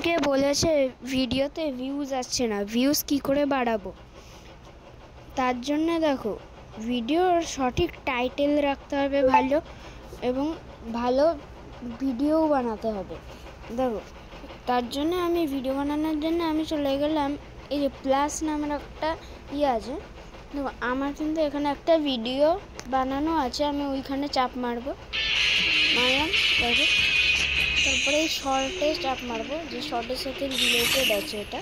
কে বলেছে ভিডিওতে ভিউজ আসছে না, ভিউজ কি করে বাড়াবো? তার জন্য দেখো ভিডিওর সঠিক টাইটেল রাখতে হবে ভালো, এবং ভালো ভিডিও বানাতে হবে। দেখো তার জন্য আমি ভিডিও বানানোর জন্য আমি চলে গেলাম এই যে প্লাস নামের একটা আছে। দেখো আমার কিন্তু এখানে একটা ভিডিও বানানো আছে, আমি ওইখানে চাপ মারলাম। দেখো তারপরে এই শর্টে চাপ মারবো, যে শর্টের সাথে রিলেটেড আছে এটা,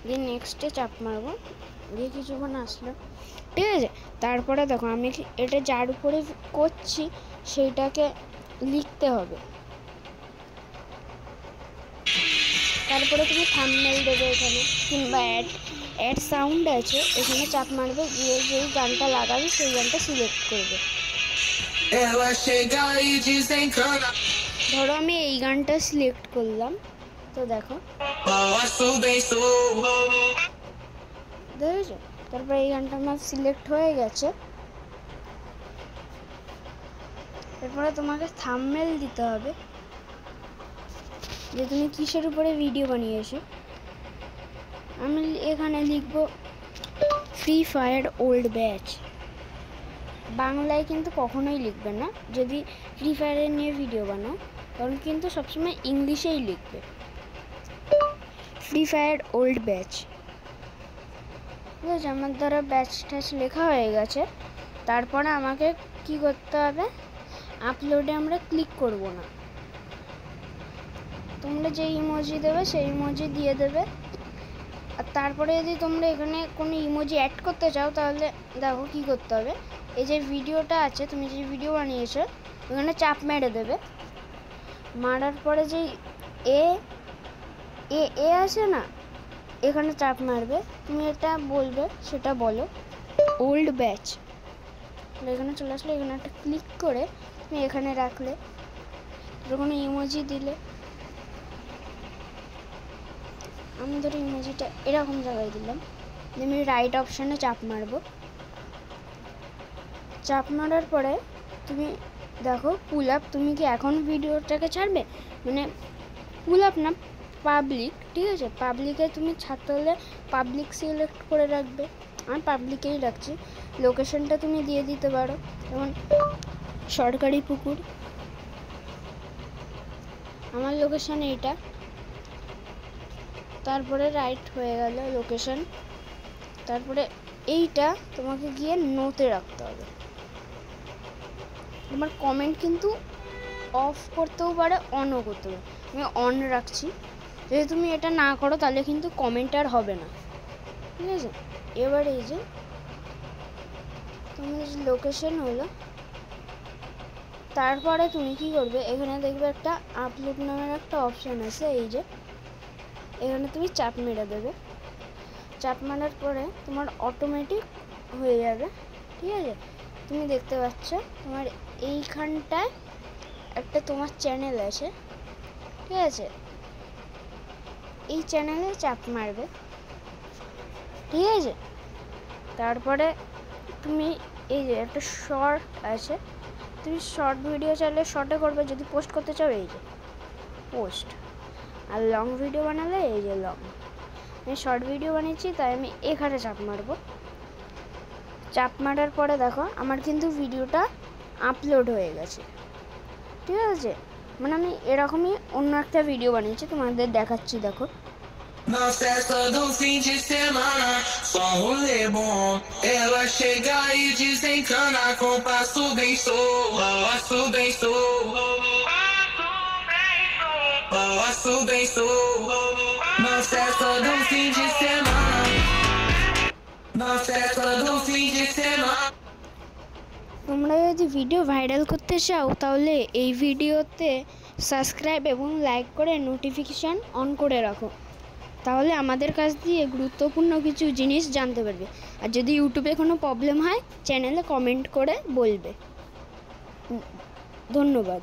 দিয়ে নেক্সটে চাপ মারবো, দিয়ে কিছুক্ষণ আসলো, ঠিক আছে। তারপরে দেখো আমি এটা যার উপরে করছি সেইটাকে লিখতে হবে। তারপরে তুমি থাম্বনেল দেবে এখানে, কিংবা অ্যাড সাউন্ড আছে এখানে চাপ মারবে, গিয়ে যেই গানটা লাগাবে সেই গানটা সিলেক্ট করবে। ধরো আমি এই গানটা সিলেক্ট করলাম, তো দেখো দেখেছো, তারপর এই গানটা আমার সিলেক্ট হয়ে গেছে। এরপরে তোমাকে থাম্বনেল দিতে হবে, যে তুমি কিসের উপরে ভিডিও বানিয়েছো। আমি এখানে লিখব ফ্রি ফায়ার ওল্ড ব্যাচ। বাংলায় কিন্তু কখনোই লিখবে না যদি ফ্রি ফায়ারের নিয়ে ভিডিও বানাও, কারণ কিন্তু সবসময় ইংলিশেই লিখবে ফ্রি ফায়ার ওল্ড ব্যাচ। ঠিক আছে, আমার দ্বারা ব্যাচ ট্যাচ লেখা হয়ে গেছে। তারপরে আমাকে কি করতে হবে, আপলোডে আমরা ক্লিক করব না, তোমরা যে ইমোজি দেবে সেই ইমোজি দিয়ে দেবে। আর তারপরে যদি তোমরা এখানে কোনো ইমোজি অ্যাড করতে চাও তাহলে দেখো কি করতে হবে, এই যে ভিডিওটা আছে, তুমি যে ভিডিও বানিয়েছো ওখানে চাপ মেরে দেবে। মারার পরে যে এ আছে না, এখানে চাপ মারবে, তুমি এটা বলবে, সেটা বলো ওল্ড ব্যাচ। এখানে চলে আসলে এখানে একটা ক্লিক করে তুমি এখানে রাখলে, কোনো ইমোজি দিলে, আমি ধরো ইমোজিটা এরকম জায়গায় দিলাম, আমি রাইট অপশানে চাপ মারব। চাপ মারার পরে তুমি দেখো পুল আপ, তুমি কি এখন ভিডিওটাকে ছাড়বে, মানে পুল আপ না পাবলিক, ঠিক আছে। পাবলিকে তুমি ছাড়তে হলে পাবলিক সিলেক্ট করে রাখবে, আমি পাবলিকেই রাখছি। লোকেশনটা তুমি দিয়ে দিতে পারো, যেমন সরকারি পুকুর, আমার লোকেশন এইটা। তারপরে রাইট হয়ে গেল লোকেশন, তারপরে এইটা তোমাকে গিয়ে নোতে রাখতে হবে। তোমার কমেন্ট কিন্তু অফ করতেও পারে, অনও করতে পারে, আমি অন রাখছি। যদি তুমি এটা না করো তাহলে কিন্তু কমেন্ট আর হবে না, ঠিক আছে। এবার এই যে তোমার লোকেশন হলো, তারপরে তুমি কি করবে, এখানে দেখবে একটা আপলোড নামের একটা অপশান আছে, এই যে এখানে তুমি চাপ মেরে দেবে। চাপ মারার পরে তোমার অটোমেটিক হয়ে যাবে, ঠিক আছে। তুমি দেখতে পাচ্ছ তোমার এইখানটায় একটা তোমার চ্যানেল আছে, ঠিক আছে। এই চ্যানেলে চাপ মারবে, ঠিক আছে। তারপরে তুমি এই যে একটা শর্ট আছে, তুমি শর্ট ভিডিও চাইলে শর্টে করবে, যদি পোস্ট করতে চাও এই যে পোস্ট, আর লং ভিডিও বানালে এই যে লং। আমি শর্ট ভিডিও বানিয়েছি তাই আমি এখানে চাপ মারবো। চাপ মারার পরে দেখো আমার কিন্তু ভিডিওটা আপলোড হয়ে গেছে, ঠিক আছে। মানে আমি এরকমই অন্য একটা ভিডিও বানিয়েছি, তোমাদের দেখাচ্ছি, দেখো। Na festa do fim de semana, só rolê bom. Ela chega e desencana com passo bem solto, passo bem solto, passo bem solto. Na festa do fim de semana, na festa do fim de semana. তোমরা যদি video viral করতে চাও তাহলে এই ভিডিওতে subscribe এবং like করে notification on করে রাখো, তাহলে আমাদের কাছ দিয়ে গুরুত্বপূর্ণ কিছু জিনিস জানতে পারবে। আর যদি ইউটিউবে কোনো প্রবলেম হয় চ্যানেলে কমেন্ট করে বলবে। ধন্যবাদ।